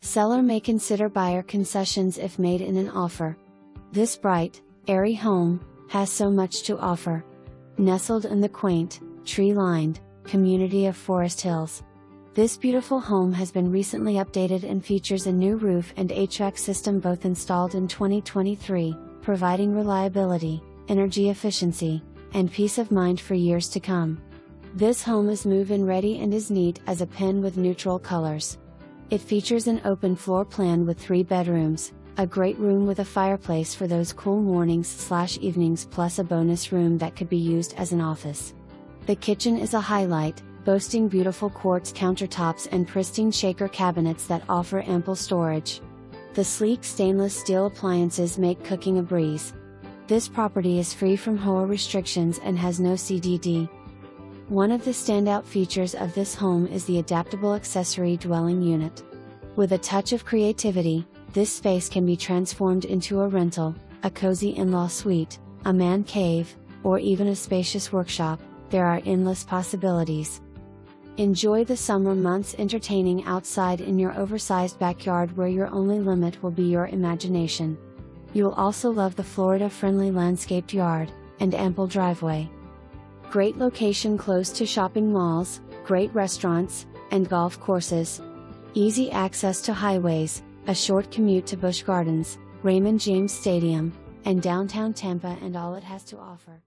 Seller may consider buyer concessions if made in an offer. This bright, airy home has so much to offer. Nestled in the quaint, tree-lined community of Forest Hills, this beautiful home has been recently updated and features a new roof and HVAC system, both installed in 2023, providing reliability, energy efficiency, and peace of mind for years to come. This home is move-in ready and is neat as a pin with neutral colors. It features an open floor plan with 3 bedrooms, a great room with a fireplace for those cool mornings/evenings, plus a bonus room that could be used as an office. The kitchen is a highlight, boasting beautiful quartz countertops and pristine shaker cabinets that offer ample storage. The sleek stainless steel appliances make cooking a breeze. This property is free from HOA restrictions and has no CDD. One of the standout features of this home is the adaptable accessory dwelling unit. With a touch of creativity, this space can be transformed into a rental, a cozy in-law suite, a man cave, or even a spacious workshop. There are endless possibilities. Enjoy the summer months entertaining outside in your oversized backyard, where your only limit will be your imagination. You'll also love the Florida-friendly landscaped yard and ample driveway. Great location close to shopping malls, great restaurants, and golf courses. Easy access to highways, a short commute to Busch Gardens, Raymond James Stadium, and downtown Tampa, and all it has to offer.